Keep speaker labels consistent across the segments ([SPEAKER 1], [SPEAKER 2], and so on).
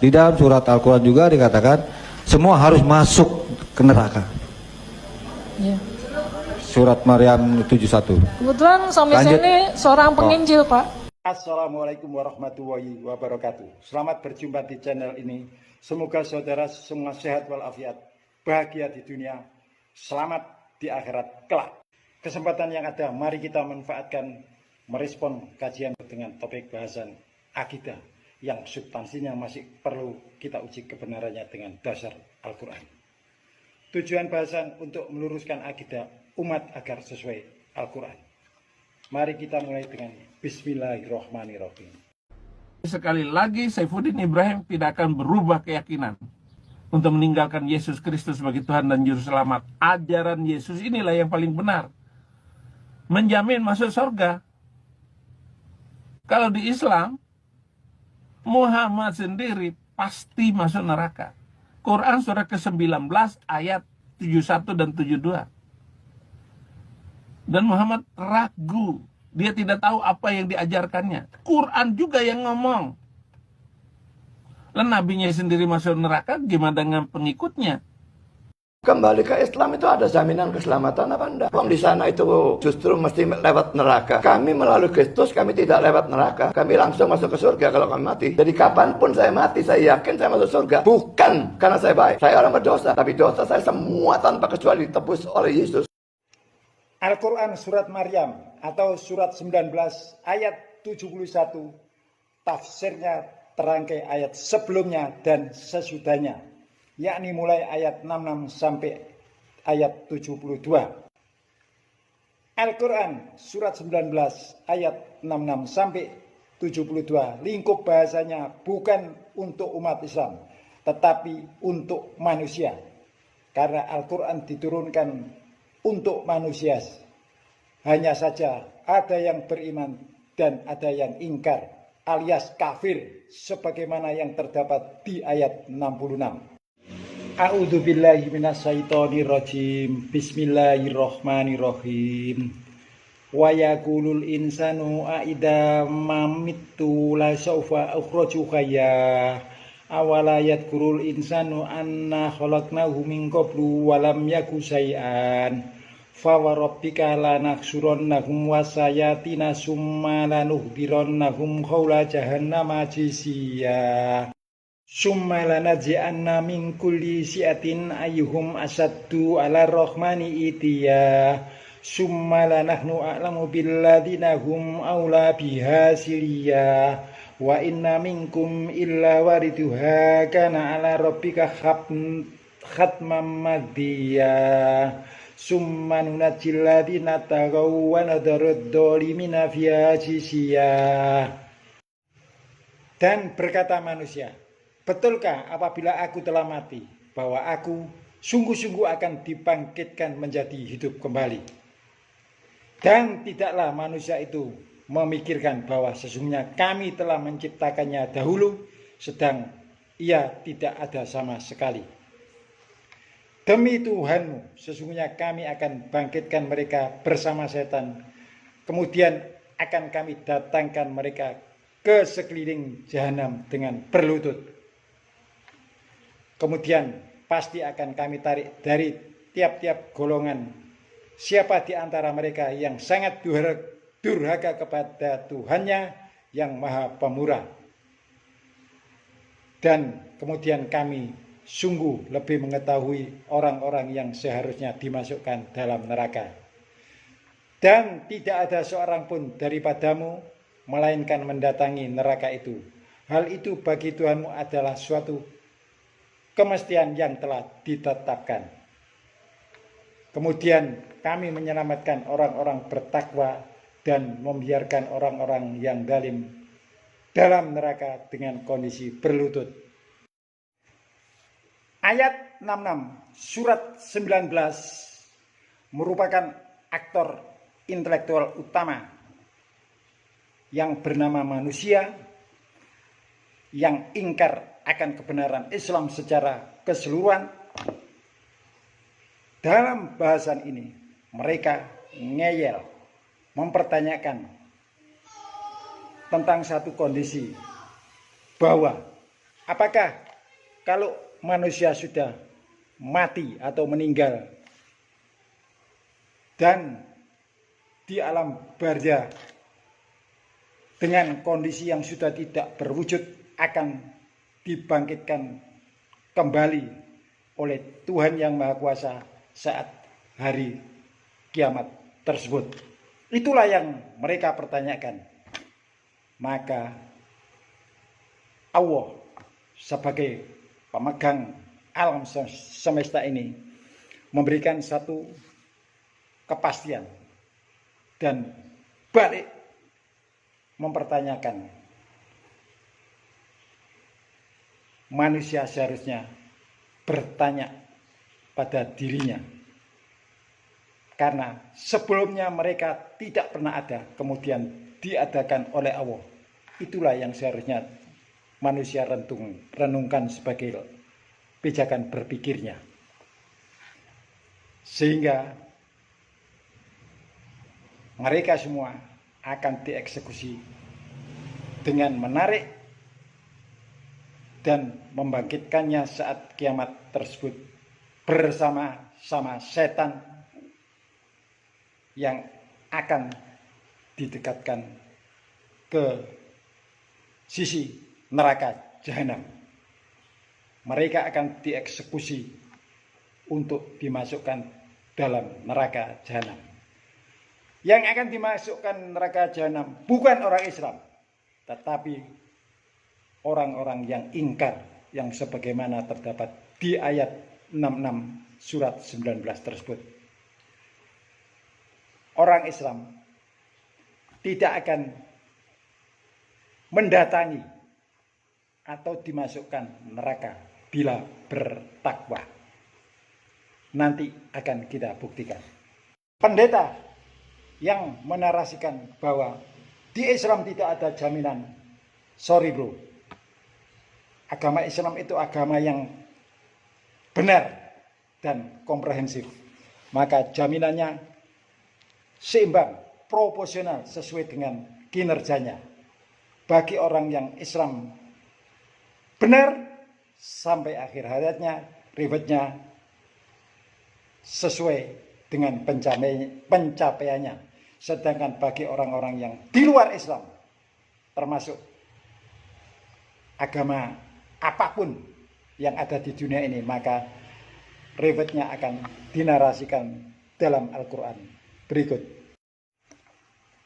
[SPEAKER 1] Di dalam surat Al-Quran juga dikatakan semua harus masuk ke neraka.
[SPEAKER 2] Ya.
[SPEAKER 1] Surat Maryam 71.
[SPEAKER 2] Kebetulan suami saya ini seorang penginjil, Pak.
[SPEAKER 3] Assalamualaikum warahmatullahi wabarakatuh. Selamat berjumpa di channel ini. Semoga saudara semua sehat walafiat, bahagia di dunia, selamat di akhirat kelak. Kesempatan yang ada, mari kita manfaatkan merespon kajian dengan topik bahasan akidah yang substansinya masih perlu kita uji kebenarannya dengan dasar Al-Quran. Tujuan bahasan untuk meluruskan akidah umat agar sesuai Al-Quran. Mari kita mulai dengan Bismillahirrahmanirrahim.
[SPEAKER 4] Sekali lagi, Saifuddin Ibrahim tidak akan berubah keyakinan untuk meninggalkan Yesus Kristus sebagai Tuhan dan Juru Selamat. Ajaran Yesus inilah yang paling benar, menjamin masuk surga. Kalau di Islam, Muhammad sendiri pasti masuk neraka. Quran surah ke-19 ayat 71 dan 72. Dan Muhammad ragu, dia tidak tahu apa yang diajarkannya. Quran juga yang ngomong. Lalu nabinya sendiri masuk neraka, gimana dengan pengikutnya?
[SPEAKER 5] Kembali ke Islam itu ada jaminan keselamatan apa enggak? Di sana itu justru mesti lewat neraka. Kami melalui Kristus, kami tidak lewat neraka. Kami langsung masuk ke surga kalau kami mati. Jadi kapanpun saya mati, saya yakin saya masuk surga. Bukan karena saya baik. Saya orang berdosa. Tapi dosa saya semua tanpa kecuali ditebus oleh Yesus.
[SPEAKER 3] Al-Quran surat Maryam atau surat 19 ayat 71. Tafsirnya terangkai ayat sebelumnya dan sesudahnya, yakni mulai ayat 66 sampai ayat 72. Al-Quran surat 19 ayat 66 sampai 72, lingkup bahasanya bukan untuk umat Islam, tetapi untuk manusia. Karena Al-Quran diturunkan untuk manusia. Hanya saja ada yang beriman dan ada yang ingkar alias kafir, sebagaimana yang terdapat di ayat 66. A'udzubillahi minasyaitonirrajim. Bismillahirrahmanirrahim. Wa yaqulul insanu a'idza mamittu la saufa ukhraju hayya. Awala yadkurul insanu anna khalaqnahu min qablu wa lam yaku syai'an. Fa wa rabbika lanahsurannahum wa sayatina summa lanuhdirannahum khawla jahannama jisiya. Summa lanaj'alna min kulli syi'atin ayyuhum asaddu 'ala rahmani itiya. Summa lanahnu a'lamu billadzina hum aula biha siliya. Wa inna minkum illa wariduha kana 'ala rabbika khatman madhiya. Summa nunajjil ladzina taqaw wa nadharud dhalimina fiha jisiya. Dan berkata manusia, betulkah apabila aku telah mati, bahwa aku sungguh-sungguh akan dibangkitkan menjadi hidup kembali? Dan tidaklah manusia itu memikirkan bahwa sesungguhnya kami telah menciptakannya dahulu, sedang ia tidak ada sama sekali. Demi Tuhanmu, sesungguhnya kami akan bangkitkan mereka bersama setan. Kemudian akan kami datangkan mereka ke sekeliling jahanam dengan berlutut. Kemudian pasti akan kami tarik dari tiap-tiap golongan siapa di antara mereka yang sangat durhaka kepada Tuhannya yang Maha Pemurah. Dan kemudian kami sungguh lebih mengetahui orang-orang yang seharusnya dimasukkan dalam neraka. Dan tidak ada seorang pun daripadamu melainkan mendatangi neraka itu. Hal itu bagi Tuhanmu adalah suatu kemestian yang telah ditetapkan. Kemudian kami menyelamatkan orang-orang bertakwa dan membiarkan orang-orang yang zalim dalam neraka dengan kondisi berlutut. Ayat 66 surat 19 merupakan aktor intelektual utama yang bernama manusia yang ingkar akan kebenaran Islam secara keseluruhan. Dalam bahasan ini mereka ngeyel, mempertanyakan tentang satu kondisi bahwa Apakah kalau manusia sudah mati atau meninggal dan di alam barzah dengan kondisi yang sudah tidak berwujud akan dibangkitkan kembali oleh Tuhan Yang Maha Kuasa saat hari kiamat tersebut? Itulah yang mereka pertanyakan. Maka Allah sebagai pemegang alam semesta ini memberikan satu kepastian dan balik mempertanyakan, manusia seharusnya bertanya pada dirinya, karena sebelumnya mereka tidak pernah ada, kemudian diadakan oleh Allah. Itulah yang seharusnya manusia renungkan sebagai pijakan berpikirnya, sehingga mereka semua akan dieksekusi dengan menarik dan membangkitkannya saat kiamat tersebut bersama-sama setan yang akan didekatkan ke sisi neraka jahanam. Mereka akan dieksekusi untuk dimasukkan dalam neraka jahanam. Yang akan dimasukkan neraka jahanam bukan orang Islam, tetapi orang-orang yang ingkar, yang sebagaimana terdapat di ayat 66 surat 19 tersebut. Orang Islam tidak akan mendatangi atau dimasukkan neraka bila bertakwa. Nanti akan kita buktikan. Pendeta yang menarasikan bahwa di Islam tidak ada jaminan, sorry bro, agama Islam itu agama yang benar dan komprehensif. Maka jaminannya seimbang, proporsional sesuai dengan kinerjanya. Bagi orang yang Islam benar sampai akhir hayatnya, riwayatnya sesuai dengan pencapaiannya. Sedangkan bagi orang-orang yang di luar Islam, termasuk agama apapun yang ada di dunia ini, maka riwayatnya akan dinarasikan dalam Al-Quran berikut.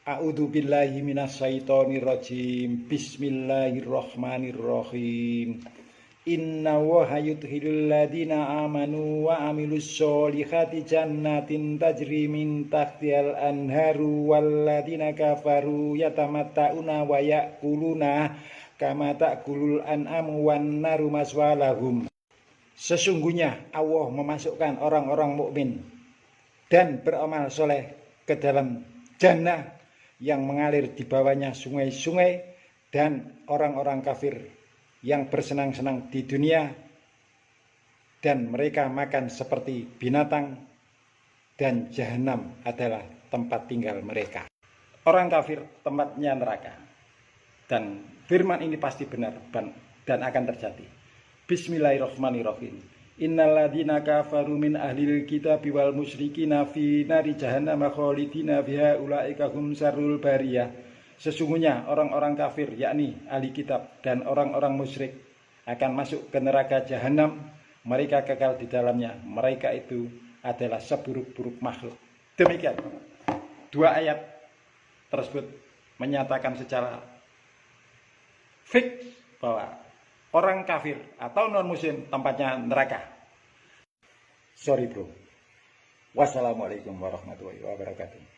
[SPEAKER 3] A'udzu billahi minasyaitonir rajim. Bismillahirrahmanirrahim. Inna Allaha yudkhilul ladzina amanu wa amilus sholihati jannatin tajri min tahtihal anharu wal ladzina kafaru yatamatta'una wa ya'kuluna kama ta'kulul an'amu wan naru maswalahum. Sesungguhnya Allah memasukkan orang-orang mukmin dan beramal soleh ke dalam jannah yang mengalir di bawahnya sungai-sungai, dan orang-orang kafir yang bersenang-senang di dunia dan mereka makan seperti binatang, dan jahanam adalah tempat tinggal mereka. Orang kafir tempatnya neraka, dan firman ini pasti benar dan akan terjadi. Bismillahirrahmanirrahim. Innalladzina kafaru min ahlil kitabi wal musyrikina fi nari jahannam khalidina fiha ulaika hum syarrul bariyah. Sesungguhnya orang-orang kafir, yakni ahli kitab dan orang-orang musyrik, akan masuk ke neraka jahanam. Mereka kekal di dalamnya. Mereka itu adalah seburuk-buruk makhluk. Demikian. Dua ayat tersebut menyatakan secara fix bahwa orang kafir atau non-muslim tempatnya neraka. Sorry bro. Wassalamualaikum warahmatullahi wabarakatuh.